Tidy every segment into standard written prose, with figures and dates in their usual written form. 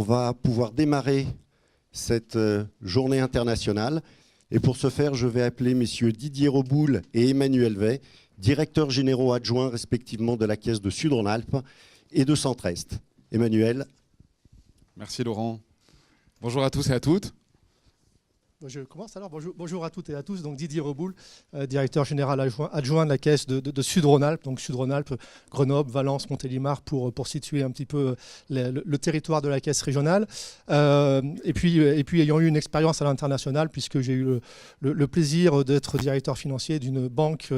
on va pouvoir démarrer cette journée internationale. Et pour ce faire, je vais appeler messieurs Didier Reboul et Emmanuel Vey, directeurs généraux adjoints respectivement de la Caisse de Sud-Rhône-Alpes et de Centre-Est. Emmanuel. Merci Laurent. Bonjour à tous et à toutes. Je commence alors. Bonjour à toutes et à tous. Donc Didier Reboul, directeur général adjoint de la Caisse de Sud-Rhône-Alpes. Donc Sud-Rhône-Alpes, Grenoble, Valence, Montélimar pour situer un petit peu le territoire de la Caisse régionale. Et puis ayant eu une expérience à l'international, puisque j'ai eu le plaisir d'être directeur financier d'une banque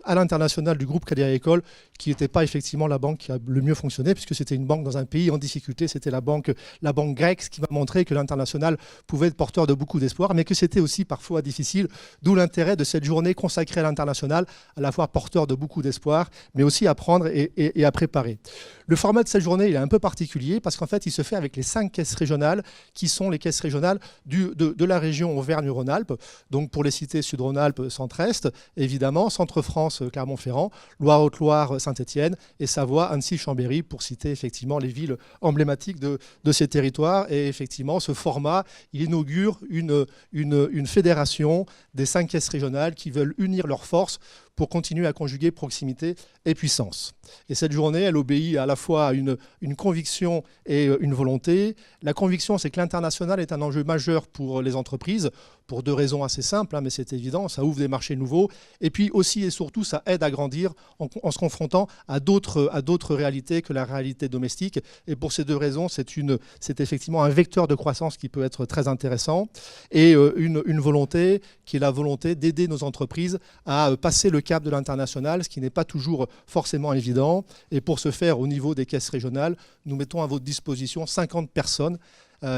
à l'international du groupe Crédit Agricole, qui n'était pas effectivement la banque qui a le mieux fonctionné, puisque c'était une banque dans un pays en difficulté. C'était la banque grecque, ce qui m'a montré que l'international pouvait être porteur de beaucoup d'espoir, mais que c'était aussi parfois difficile, d'où l'intérêt de cette journée consacrée à l'international, à la fois porteur de beaucoup d'espoir, mais aussi à prendre et à préparer. Le format de cette journée il est un peu particulier, parce qu'en fait, il se fait avec les 5 caisses régionales, qui sont les caisses régionales de la région Auvergne-Rhône-Alpes, donc pour les cités Sud-Rhône-Alpes, Centre-Est, évidemment, Centre-France, Clermont-Ferrand, Loire-Haute-Loire, Saint-Étienne, et Savoie, Annecy, Chambéry, pour citer effectivement les villes emblématiques de ces territoires. Et effectivement, ce format, il inaugure une fédération des 5 caisses régionales qui veulent unir leurs forces pour continuer à conjuguer proximité et puissance. Et cette journée, elle obéit à la fois à une conviction et une volonté. La conviction, c'est que l'international est un enjeu majeur pour les entreprises, pour 2 raisons assez simples, mais c'est évident, ça ouvre des marchés nouveaux. Et puis aussi et surtout, ça aide à grandir en se confrontant à d'autres réalités que la réalité domestique. Et pour ces 2 raisons, c'est effectivement un vecteur de croissance qui peut être très intéressant. Et une volonté qui est la volonté d'aider nos entreprises à passer le cap de l'international, ce qui n'est pas toujours forcément évident. Et pour ce faire, au niveau des caisses régionales, nous mettons à votre disposition 50 personnes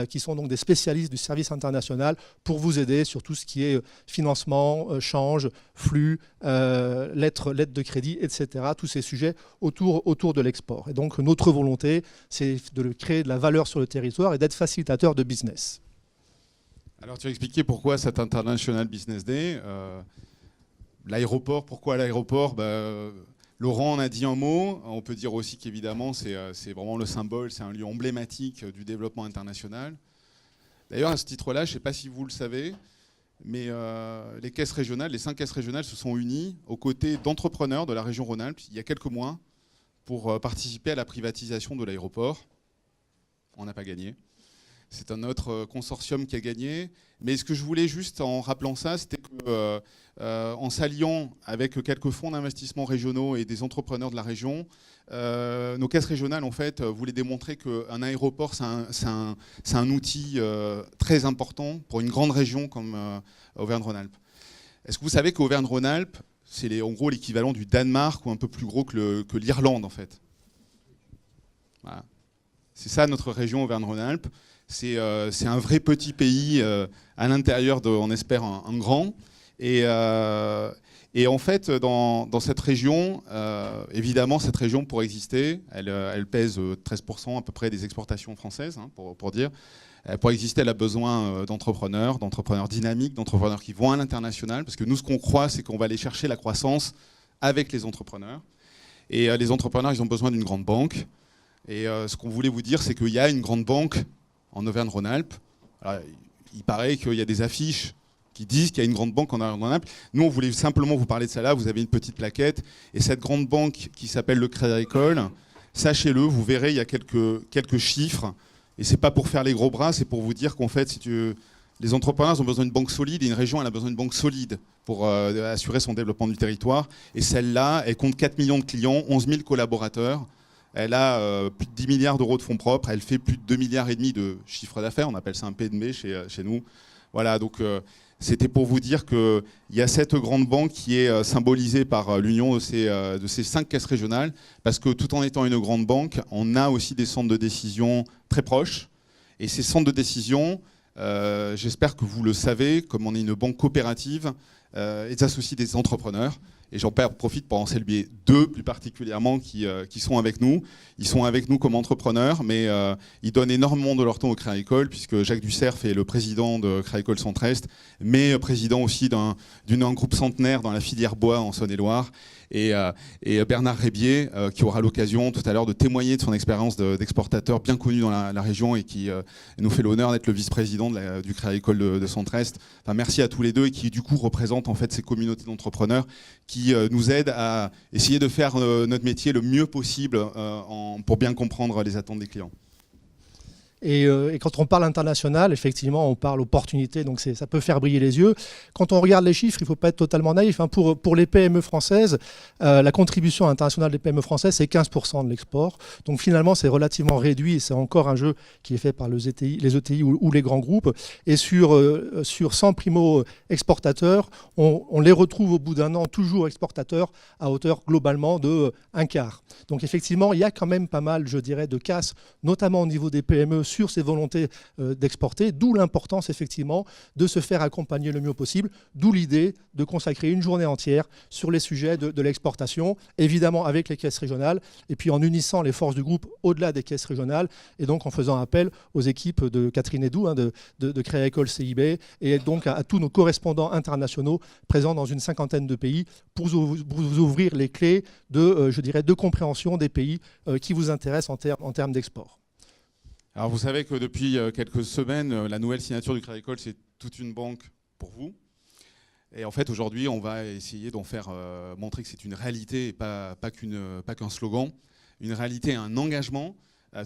qui sont donc des spécialistes du service international pour vous aider sur tout ce qui est financement, change, flux, lettres de crédit, etc. Tous ces sujets autour de l'export. Et donc notre volonté, c'est de créer de la valeur sur le territoire et d'être facilitateur de business. Alors tu as expliqué pourquoi cet International Business Day. L'aéroport, pourquoi l'aéroport ? Laurent en a dit un mot. On peut dire aussi qu'évidemment, c'est vraiment le symbole, c'est un lieu emblématique du développement international. D'ailleurs, à ce titre-là, je ne sais pas si vous le savez, mais les caisses régionales, les 5 caisses régionales se sont unies aux côtés d'entrepreneurs de la région Rhône-Alpes il y a quelques mois pour participer à la privatisation de l'aéroport. On n'a pas gagné. C'est un autre consortium qui a gagné. Mais ce que je voulais juste en rappelant ça, c'était qu'en s'alliant avec quelques fonds d'investissement régionaux et des entrepreneurs de la région, nos caisses régionales en fait, voulaient démontrer qu'un aéroport, c'est un outil très important pour une grande région comme Auvergne-Rhône-Alpes. Est-ce que vous savez qu'Auvergne-Rhône-Alpes, c'est en gros l'équivalent du Danemark ou un peu plus gros que l'Irlande en fait. Voilà. C'est ça notre région Auvergne-Rhône-Alpes. C'est un vrai petit pays à l'intérieur on espère, un grand. Et en fait, dans cette région, évidemment, cette région, pour exister, elle pèse 13% à peu près des exportations françaises, pour dire. Pour exister, elle a besoin d'entrepreneurs dynamiques, d'entrepreneurs qui vont à l'international. Parce que nous, ce qu'on croit, c'est qu'on va aller chercher la croissance avec les entrepreneurs. Et les entrepreneurs, ils ont besoin d'une grande banque. Et ce qu'on voulait vous dire, c'est qu'il y a une grande banque en Auvergne-Rhône-Alpes. Alors, il paraît qu'il y a des affiches qui disent qu'il y a une grande banque en Auvergne-Rhône-Alpes. Nous, on voulait simplement vous parler de ça là. Vous avez une petite plaquette. Et cette grande banque qui s'appelle le Crédit Agricole, sachez-le, vous verrez, il y a quelques chiffres. Et ce n'est pas pour faire les gros bras, c'est pour vous dire qu'en fait, les entrepreneurs ont besoin d'une banque solide et une région, elle a besoin d'une banque solide pour assurer son développement du territoire. Et celle-là, elle compte 4 millions de clients, 11 000 collaborateurs. Elle a plus de 10 milliards d'euros de fonds propres. Elle fait plus de 2,5 milliards de chiffre d'affaires. On appelle ça un P&B chez nous. Voilà, donc c'était pour vous dire qu'il y a cette grande banque qui est symbolisée par l'union de ces 5 caisses régionales. Parce que tout en étant une grande banque, on a aussi des centres de décision très proches. Et ces centres de décision, j'espère que vous le savez, comme on est une banque coopérative, et des associés des entrepreneurs. Et j'en profite pour en saluer deux plus particulièrement qui sont avec nous. Ils sont avec nous comme entrepreneurs, mais ils donnent énormément de leur temps au Crédit Agricole, puisque Jacques Ducerf est le président de Crédit Agricole Centre-Est, mais président aussi d'un groupe centenaire dans la filière bois en Saône-et-Loire. Et Bernard Rébier, qui aura l'occasion tout à l'heure de témoigner de son expérience d'exportateur bien connu dans la région et qui nous fait l'honneur d'être le vice-président du Crédit Agricole de Centre-Est. Enfin, merci à tous les deux et qui du coup représentent en fait ces communautés d'entrepreneurs qui nous aident à essayer de faire notre métier le mieux possible pour bien comprendre les attentes des clients. Et quand on parle international, effectivement, on parle opportunité, donc ça peut faire briller les yeux. Quand on regarde les chiffres, il ne faut pas être totalement naïf. Pour les PME françaises, la contribution internationale des PME françaises, c'est 15% de l'export. Donc finalement, c'est relativement réduit et c'est encore un jeu qui est fait par les ETI ou les grands groupes. Et sur 100 primo-exportateurs, on les retrouve au bout d'un an toujours exportateurs à hauteur globalement de un quart. Donc effectivement, il y a quand même pas mal, je dirais, de casse, notamment au niveau des PME, sur ces volontés d'exporter, d'où l'importance effectivement de se faire accompagner le mieux possible, d'où l'idée de consacrer une journée entière sur les sujets de l'exportation, évidemment avec les caisses régionales, et puis en unissant les forces du groupe au-delà des caisses régionales, et donc en faisant appel aux équipes de Catherine Edoux, de Crédit Agricole CIB, et donc à tous nos correspondants internationaux présents dans une cinquantaine de pays pour vous ouvrir les clés de compréhension des pays qui vous intéressent en termes d'export. Alors vous savez que depuis quelques semaines, la nouvelle signature du Crédit Agricole, c'est toute une banque pour vous. Et en fait, aujourd'hui, on va essayer d'en faire montrer que c'est une réalité et pas qu'un slogan. Une réalité et un engagement.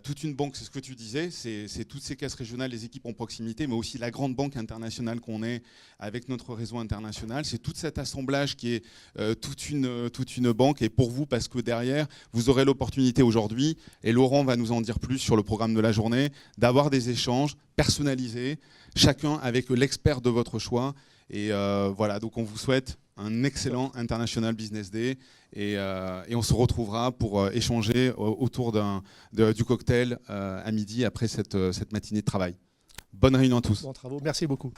Toute une banque, c'est ce que tu disais, c'est toutes ces caisses régionales, les équipes en proximité, mais aussi la grande banque internationale qu'on est avec notre réseau international. C'est tout cet assemblage qui est toute une banque et pour vous, parce que derrière, vous aurez l'opportunité aujourd'hui, et Laurent va nous en dire plus sur le programme de la journée, d'avoir des échanges personnalisés, chacun avec l'expert de votre choix. Et voilà, donc on vous souhaite un excellent International Business Day et on se retrouvera pour échanger autour du cocktail à midi après cette matinée de travail. Bonne réunion à tous. Bons travaux, merci beaucoup.